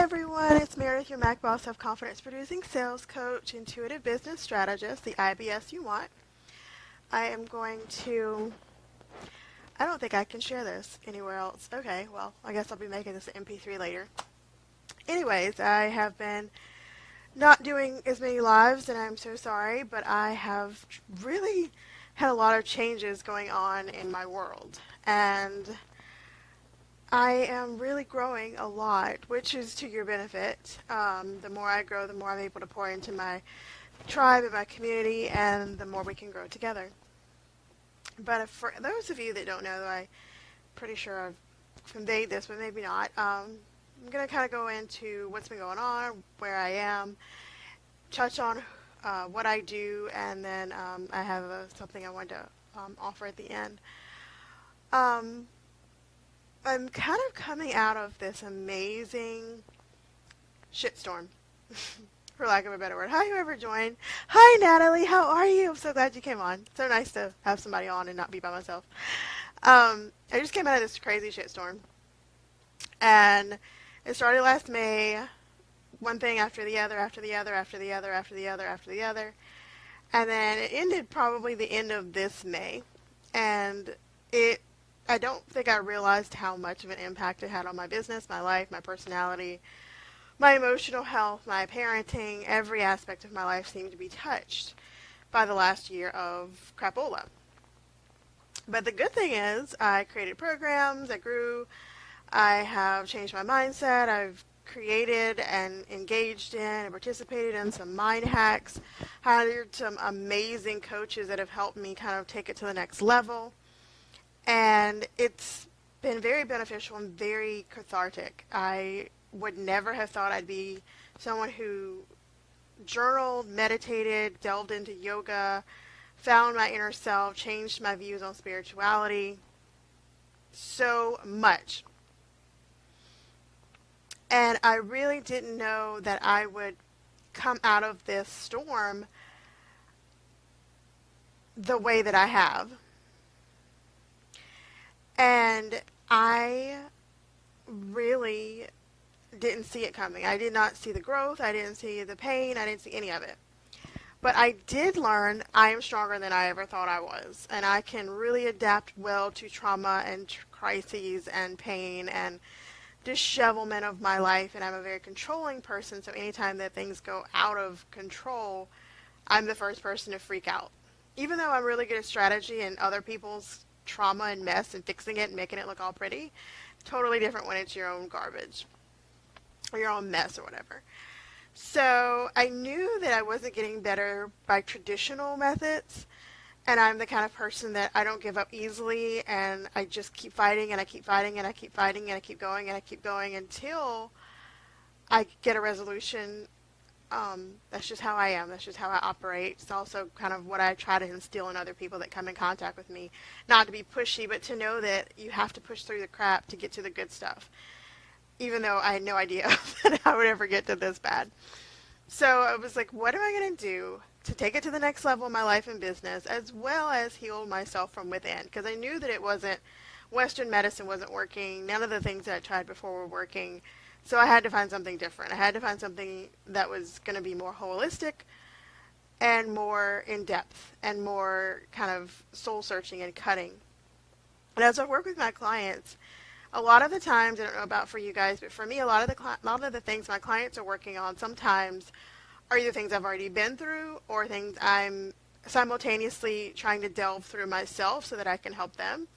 everyone, it's Meredith, your Mac Boss Self-Confidence Producing Sales Coach, Intuitive Business Strategist, the IBS you want. I am going to, I don't think I can share this anywhere else. Okay, well, I guess I'll be making this an MP3 later. Anyways, I have been not doing as many lives, and I'm so sorry, but I have really had a lot of changes going on in my world, and I am really growing a lot, which is to your benefit. The more I grow, the more I'm able to pour into my tribe and my community, and the more we can grow together. But for those of you that don't know, I'm pretty sure I've conveyed this, but maybe not. I'm going to kind of go into what's been going on, where I am, touch on what I do, and then I have something I want to offer at the end. I'm kind of coming out of this amazing shitstorm, for lack of a better word. Hi, whoever joined. Hi, Natalie. How are you? I'm so glad you came on. So nice to have somebody on and not be by myself. I just came out of this crazy shitstorm, and it started last May. One thing after the other, after the other, after the other, after the other, after the other, and then it ended probably the end of this May, and I don't think I realized how much of an impact it had on my business, my life, my personality, my emotional health, my parenting. Every aspect of my life seemed to be touched by the last year of crapola. But the good thing is I created programs, I grew, I have changed my mindset, I've created and engaged in and participated in some mind hacks, hired some amazing coaches that have helped me kind of take it to the next level. And it's been very beneficial and very cathartic. I would never have thought I'd be someone who journaled, meditated, delved into yoga, found my inner self, changed my views on spirituality so much. And I really didn't know that I would come out of this storm the way that I have. And I really didn't see it coming. I did not see the growth. I didn't see the pain. I didn't see any of it. But I did learn I am stronger than I ever thought I was. And I can really adapt well to trauma and crises and pain and dishevelment of my life. And I'm a very controlling person. So anytime that things go out of control, I'm the first person to freak out. Even though I'm really good at strategy and other people's trauma and mess and fixing it and making it look all pretty, totally different when it's your own garbage or your own mess or whatever. So I knew that I wasn't getting better by traditional methods, and I'm the kind of person that I don't give up easily, and I just keep fighting and I keep fighting and I keep fighting and I keep going and I keep going until I get a resolution. That's just how I am. That's just how I operate. It's also kind of what I try to instill in other people that come in contact with me. Not to be pushy, but to know that you have to push through the crap to get to the good stuff. Even though I had no idea that I would ever get to this bad. So I was like, what am I going to do to take it to the next level in my life and business, as well as heal myself from within? Because I knew that it wasn't, Western medicine wasn't working. None of the things that I tried before were working. So I had to find something different. I had to find something that was going to be more holistic and more in-depth and more kind of soul-searching and cutting. And as I work with my clients, a lot of the times, I don't know about for you guys, but for me, a lot of the things my clients are working on sometimes are either things I've already been through or things I'm simultaneously trying to delve through myself so that I can help them.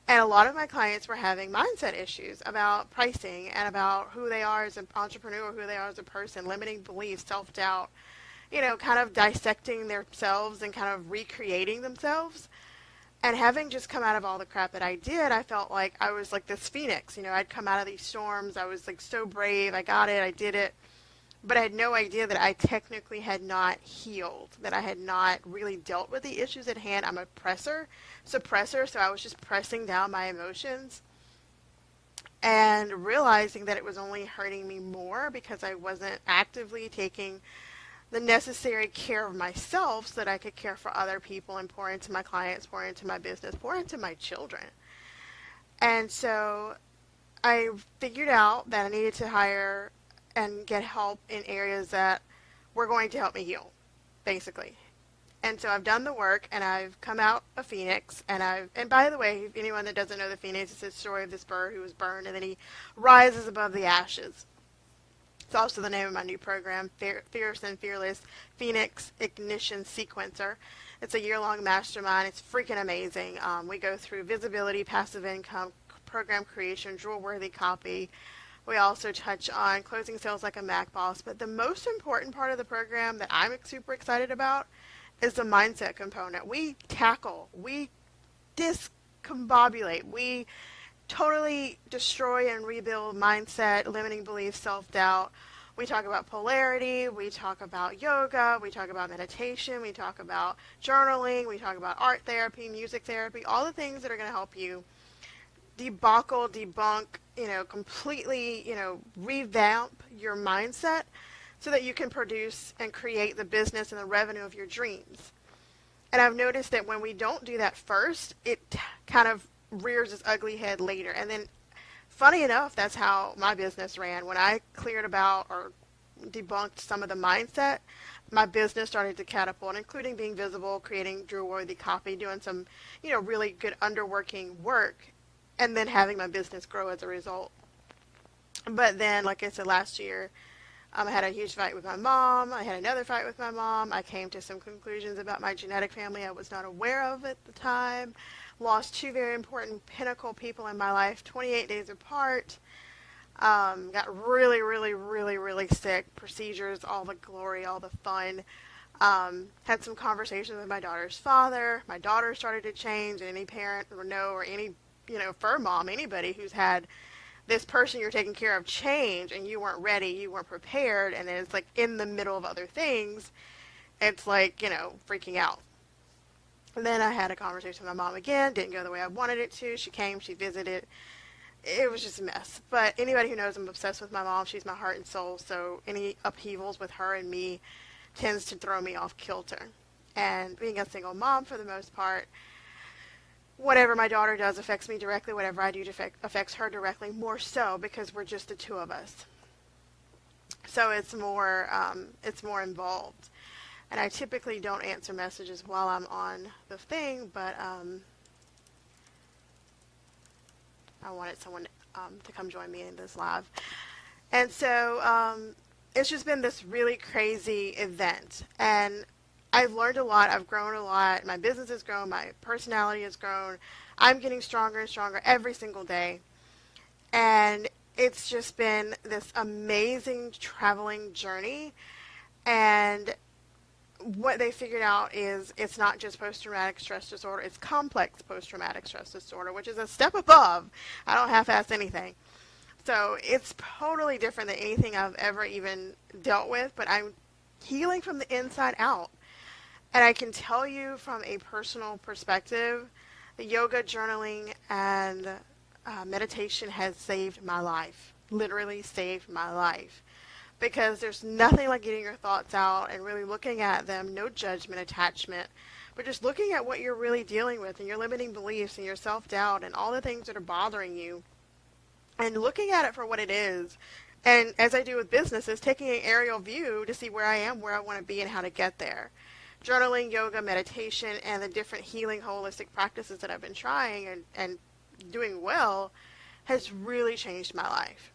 And a lot of my clients were having mindset issues about pricing and about who they are as an entrepreneur, who they are as a person, limiting beliefs, self-doubt, kind of dissecting themselves and kind of recreating themselves. And having just come out of all the crap that I did, I felt like I was like this phoenix. I'd come out of these storms. I was like so brave. I got it. I did it. But I had no idea that I technically had not healed, that I had not really dealt with the issues at hand. I'm a suppressor, so I was just pressing down my emotions and realizing that it was only hurting me more because I wasn't actively taking the necessary care of myself so that I could care for other people and pour into my clients, pour into my business, pour into my children. And so I figured out that I needed to hire and get help in areas that were going to help me heal, basically. And so I've done the work, and I've come out a phoenix, and by the way, anyone that doesn't know the phoenix, it's the story of this bird who was burned, and then he rises above the ashes. It's also the name of my new program, Fierce and Fearless Phoenix Ignition Sequencer. It's a year-long mastermind. It's freaking amazing. We go through visibility, passive income, program creation, drawer-worthy copy. We also touch on closing sales like a Mac boss. But the most important part of the program that I'm super excited about is the mindset component. We tackle, we discombobulate, we totally destroy and rebuild mindset, limiting beliefs, self-doubt. We talk about polarity, we talk about yoga, we talk about meditation, we talk about journaling, we talk about art therapy, music therapy, all the things that are going to help you debunk, completely, revamp your mindset so that you can produce and create the business and the revenue of your dreams. And I've noticed that when we don't do that first, it kind of rears its ugly head later. And then, funny enough, that's how my business ran. When I cleared about or debunked some of the mindset, my business started to catapult, including being visible, creating drawer-worthy copy, doing some, really good underworking work, and then having my business grow as a result. But then, like I said, last year, I had a huge fight with my mom. I had another fight with my mom. I came to some conclusions about my genetic family I was not aware of at the time. Lost two very important pinnacle people in my life, 28 days apart. Got really, really, really, really sick. Procedures, all the glory, all the fun. Had some conversations with my daughter's father. My daughter started to change, and any parent or any, fur mom, anybody who's had this person you're taking care of change and you weren't ready, you weren't prepared, and then it's like in the middle of other things, it's like, freaking out. And then I had a conversation with my mom again, didn't go the way I wanted it to. She came, she visited. It was just a mess. But anybody who knows I'm obsessed with my mom, she's my heart and soul, so any upheavals with her and me tends to throw me off kilter. And being a single mom for the most part, whatever my daughter does affects me directly. Whatever I do affects her directly, more so because we're just the two of us. So it's more involved. And I typically don't answer messages while I'm on the thing, but I wanted someone to come join me in this live. And so it's just been this really crazy event. And I've learned a lot. I've grown a lot. My business has grown. My personality has grown. I'm getting stronger and stronger every single day. And it's just been this amazing traveling journey. And what they figured out is it's not just post-traumatic stress disorder. It's complex post-traumatic stress disorder, which is a step above. I don't half-ass anything. So it's totally different than anything I've ever even dealt with. But I'm healing from the inside out. And I can tell you from a personal perspective, the yoga, journaling, and meditation has saved my life. Literally saved my life. Because there's nothing like getting your thoughts out and really looking at them, no judgment, attachment, but just looking at what you're really dealing with and your limiting beliefs and your self-doubt and all the things that are bothering you and looking at it for what it is. And as I do with businesses, taking an aerial view to see where I am, where I want to be, and how to get there. Journaling, yoga, meditation, and the different healing holistic practices that I've been trying and doing well has really changed my life.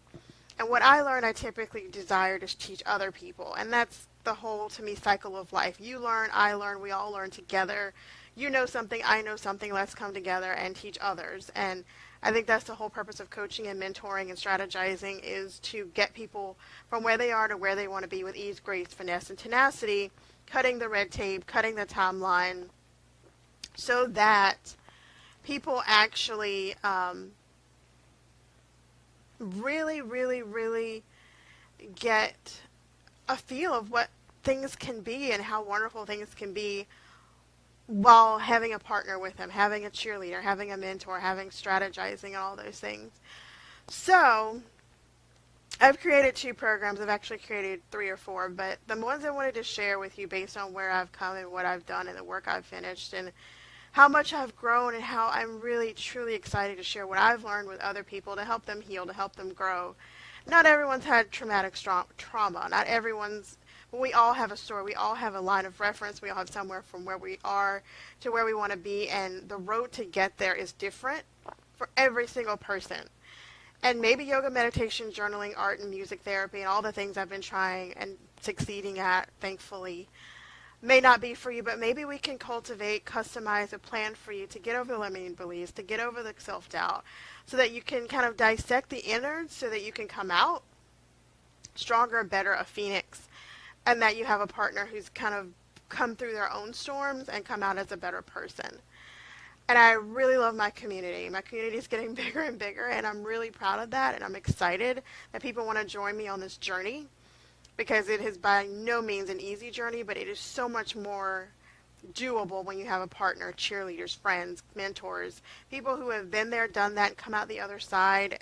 And what I learn, I typically desire to teach other people. And that's the whole, to me, cycle of life. You learn, I learn, we all learn together. You know something, I know something, let's come together and teach others. And I think that's the whole purpose of coaching and mentoring and strategizing, is to get people from where they are to where they want to be with ease, grace, finesse, and tenacity, cutting the red tape, cutting the timeline, so that people actually really, really, really get a feel of what things can be and how wonderful things can be while having a partner with them, having a cheerleader, having a mentor, having strategizing, and all those things. So I've created 2 programs. I've actually created 3 or 4, but the ones I wanted to share with you based on where I've come and what I've done and the work I've finished and how much I've grown and how I'm really, truly excited to share what I've learned with other people to help them heal, to help them grow. Not everyone's had traumatic trauma. Not everyone's, but we all have a story. We all have a line of reference. We all have somewhere from where we are to where we want to be, and the road to get there is different for every single person. And maybe yoga, meditation, journaling, art, and music therapy, and all the things I've been trying and succeeding at, thankfully, may not be for you, but maybe we can cultivate, customize a plan for you to get over the limiting beliefs, to get over the self-doubt, so that you can kind of dissect the innards so that you can come out stronger, better, a phoenix, and that you have a partner who's kind of come through their own storms and come out as a better person. And I really love my community. My community is getting bigger and bigger, and I'm really proud of that, and I'm excited that people want to join me on this journey, because it is by no means an easy journey, but it is so much more doable when you have a partner, cheerleaders, friends, mentors, people who have been there, done that, and come out the other side,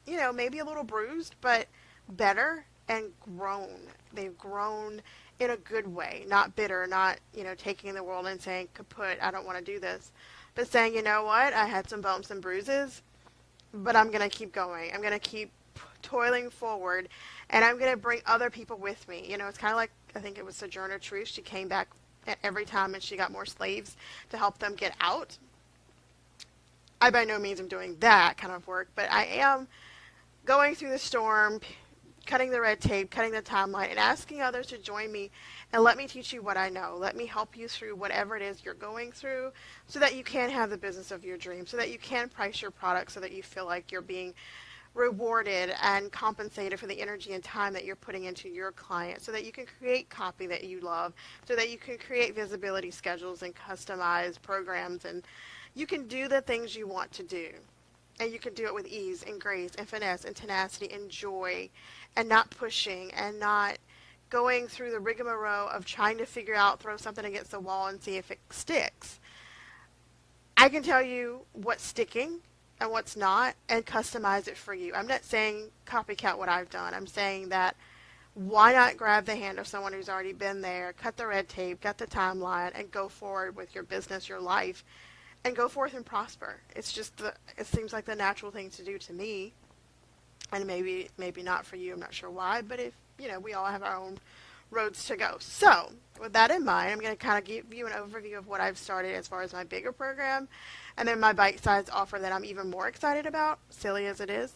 maybe a little bruised, but better and grown. They've grown in a good way, not bitter, not, taking the world and saying, kaput, I don't want to do this, but saying, you know what, I had some bumps and bruises, but I'm going to keep going. I'm going to keep toiling forward, and I'm going to bring other people with me. It's kind of like, I think it was Sojourner Truth. She came back every time and she got more slaves to help them get out. I by no means am doing that kind of work, but I am going through the storm, cutting the red tape, cutting the timeline, and asking others to join me and let me teach you what I know. Let me help you through whatever it is you're going through so that you can have the business of your dreams, so that you can price your product, so that you feel like you're being rewarded and compensated for the energy and time that you're putting into your client, so that you can create copy that you love, so that you can create visibility schedules and customize programs, and you can do the things you want to do. And you can do it with ease and grace and finesse and tenacity and joy, and not pushing and not going through the rigmarole of trying to figure out, throw something against the wall and see if it sticks. I can tell you what's sticking and what's not, and customize it for you. I'm not saying copycat what I've done. I'm saying that why not grab the hand of someone who's already been there, cut the red tape, cut the timeline, and go forward with your business, your life, and go forth and prosper. It's just it seems like the natural thing to do to me, and maybe not for you. I'm not sure why, but if we all have our own roads to go. So with that in mind, I'm going to kind of give you an overview of what I've started as far as my bigger program, and then my bite-sized offer that I'm even more excited about, silly as it is.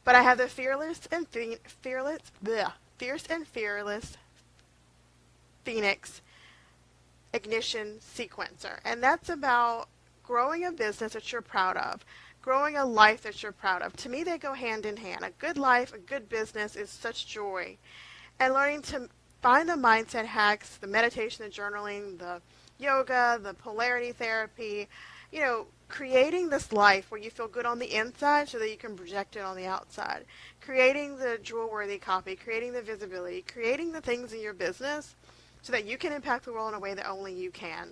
But I have the Fierce and Fearless Phoenix Ignition Sequencer. And that's about growing a business that you're proud of, growing a life that you're proud of. To me, they go hand in hand. A good life, a good business is such joy. And learning to find the mindset hacks, the meditation, the journaling, the yoga, the polarity therapy, creating this life where you feel good on the inside so that you can project it on the outside. Creating the jewel-worthy copy, creating the visibility, creating the things in your business so that you can impact the world in a way that only you can.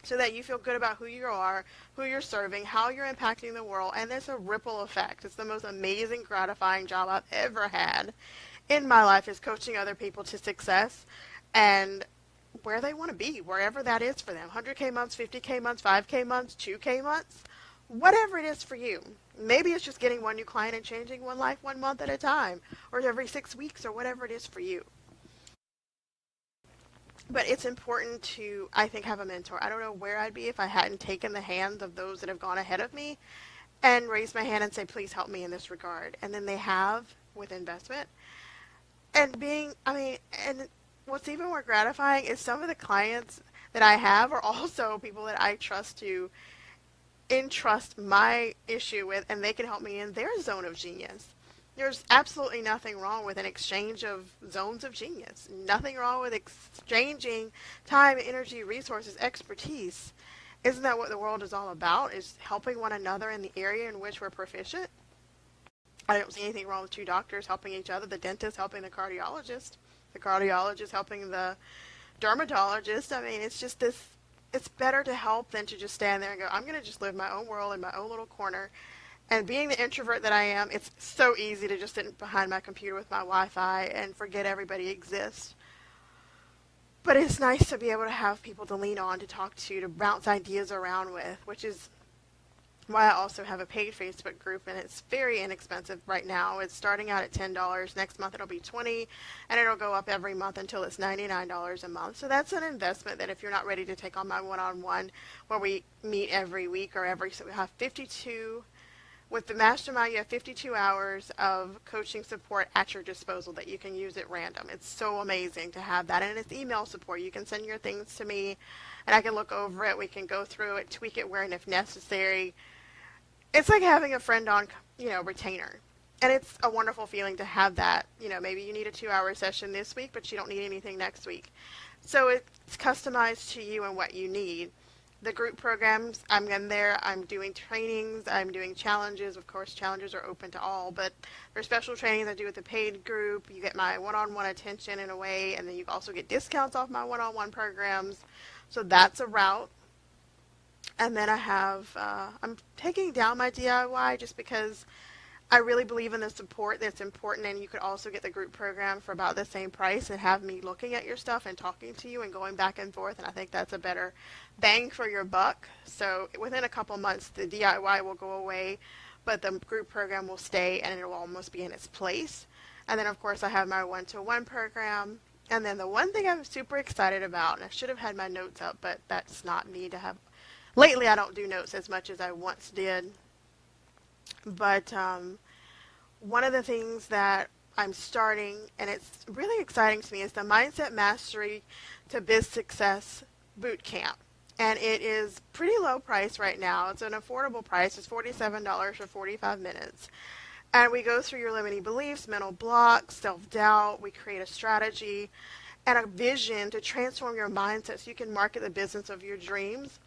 So that you feel good about who you are, who you're serving, how you're impacting the world, and there's a ripple effect. It's the most amazing, gratifying job I've ever had in my life, is coaching other people to success and where they want to be, wherever that is for them. 100K months, 50K months, 5K months, 2K months, whatever it is for you. Maybe it's just getting one new client and changing one life 1 month at a time, or every 6 weeks, or whatever it is for you. But it's important to, I think, have a mentor. I don't know where I'd be if I hadn't taken the hands of those that have gone ahead of me and raised my hand and say, please help me in this regard. And then they have with investment. And and what's even more gratifying is some of the clients that I have are also people that I trust to entrust my issue with, and they can help me in their zone of genius. There's absolutely nothing wrong with an exchange of zones of genius. Nothing wrong with exchanging time, energy, resources, expertise. Isn't that what the world is all about? Is helping one another in the area in which we're proficient? I don't see anything wrong with two doctors helping each other, the dentist helping the cardiologist helping the dermatologist. It's just this, it's better to help than to just stand there and go, I'm going to just live my own world in my own little corner. And being the introvert that I am, it's so easy to just sit behind my computer with my Wi-Fi and forget everybody exists. But it's nice to be able to have people to lean on, to talk to bounce ideas around with, which is why I also have a paid Facebook group, and it's very inexpensive right now. It's starting out at $10. Next month it'll be $20, and it'll go up every month until it's $99 a month. So that's an investment that if you're not ready to take on my one-on-one, where we meet every week or every, so we have 52. With the mastermind, you have 52 hours of coaching support at your disposal that you can use at random. It's so amazing to have that. And it's email support. You can send your things to me, and I can look over it. We can go through it, tweak it where and if necessary. It's like having a friend on, retainer. And it's a wonderful feeling to have that. Maybe you need a 2-hour session this week, but you don't need anything next week. So it's customized to you and what you need. The group programs, I'm in there, I'm doing trainings, I'm doing challenges. Of course, challenges are open to all, but there's special trainings I do with the paid group. You get my one-on-one attention in a way, and then you also get discounts off my one-on-one programs. So that's a route. And then I have, I'm taking down my DIY just because I really believe in the support that's important, and you could also get the group program for about the same price and have me looking at your stuff and talking to you and going back and forth, and I think that's a better bang for your buck. So within a couple months, the DIY will go away, but the group program will stay, and it will almost be in its place. And then, of course, I have my one-to-one program. And then the one thing I'm super excited about, and I should have had my notes up, but that's not me to have. Lately, I don't do notes as much as I once did. But one of the things that I'm starting, and it's really exciting to me, is the Mindset Mastery to Biz Success Boot Camp. And it is pretty low price right now. It's an affordable price. It's $47 for 45 minutes. And we go through your limiting beliefs, mental blocks, self-doubt. We create a strategy and a vision to transform your mindset so you can market the business of your dreams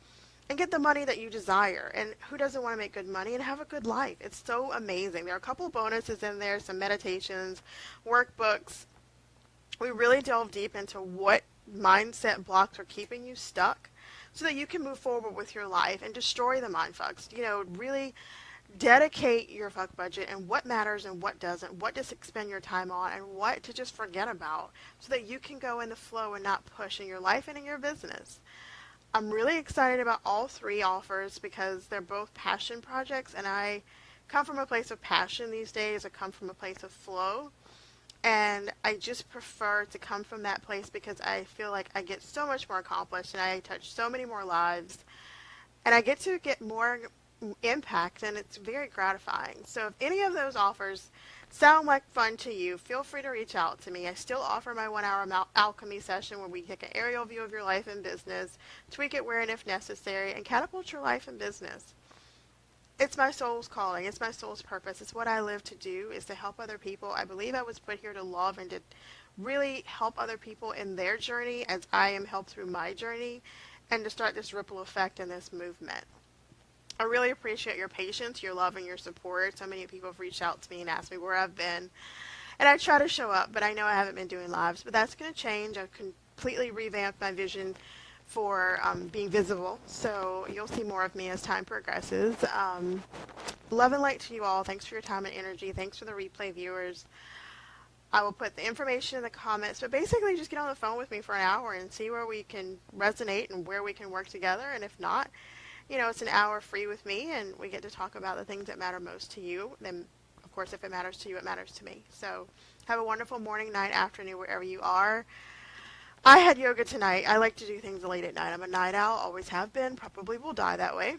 and get the money that you desire. And who doesn't want to make good money and have a good life? It's so amazing. There are a couple bonuses in there, some meditations, workbooks. We really delve deep into what mindset blocks are keeping you stuck so that you can move forward with your life and destroy the mind fucks. Really dedicate your fuck budget and what matters and what doesn't, what to expend your time on and what to just forget about so that you can go in the flow and not push in your life and in your business. I'm really excited about all three offers because they're both passion projects, and I come from a place of passion these days. I come from a place of flow, and I just prefer to come from that place because I feel like I get so much more accomplished and I touch so many more lives, and I get to get more impact, and it's very gratifying. So if any of those offers sound like fun to you, feel free to reach out to me. I still offer my 1-hour alchemy session where we take an aerial view of your life and business, tweak it where and if necessary, and catapult your life and business. It's my soul's calling. It's my soul's purpose. It's what I live to do, is to help other people. I believe I was put here to love and to really help other people in their journey as I am helped through my journey, and to start this ripple effect in this movement. I really appreciate your patience, your love, and your support. So many people have reached out to me and asked me where I've been. And I try to show up, but I know I haven't been doing lives. But that's going to change. I've completely revamped my vision for being visible. So you'll see more of me as time progresses. Love and light to you all. Thanks for your time and energy. Thanks for the replay viewers. I will put the information in the comments. But basically, just get on the phone with me for an hour and see where we can resonate and where we can work together. And if not, it's an hour free with me, and we get to talk about the things that matter most to you. Then, of course, if it matters to you, it matters to me. So have a wonderful morning, night, afternoon, wherever you are. I had yoga tonight. I like to do things late at night. I'm a night owl, always have been, probably will die that way.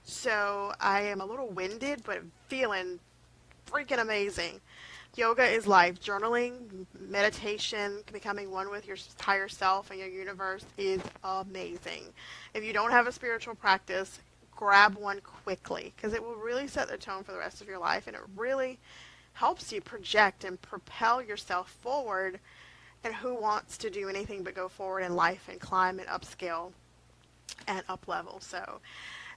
So I am a little winded, but feeling freaking amazing. Yoga is life. Journaling, meditation, becoming one with your higher self and your universe is amazing. If you don't have a spiritual practice, grab one quickly because it will really set the tone for the rest of your life, and it really helps you project and propel yourself forward. And who wants to do anything but go forward in life and climb and upscale and up level? So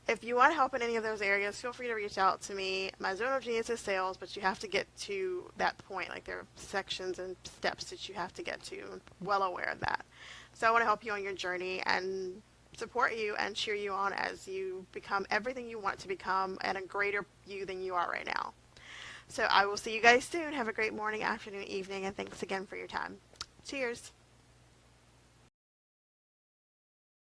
if you want help in any of those areas, feel free to reach out to me. My zone of genius is sales, but you have to get to that point. Like, there are sections and steps that you have to get to. I'm well aware of that. So I want to help you on your journey and support you and cheer you on as you become everything you want to become and a greater you than you are right now. So I will see you guys soon. Have a great morning, afternoon, evening, and thanks again for your time. Cheers.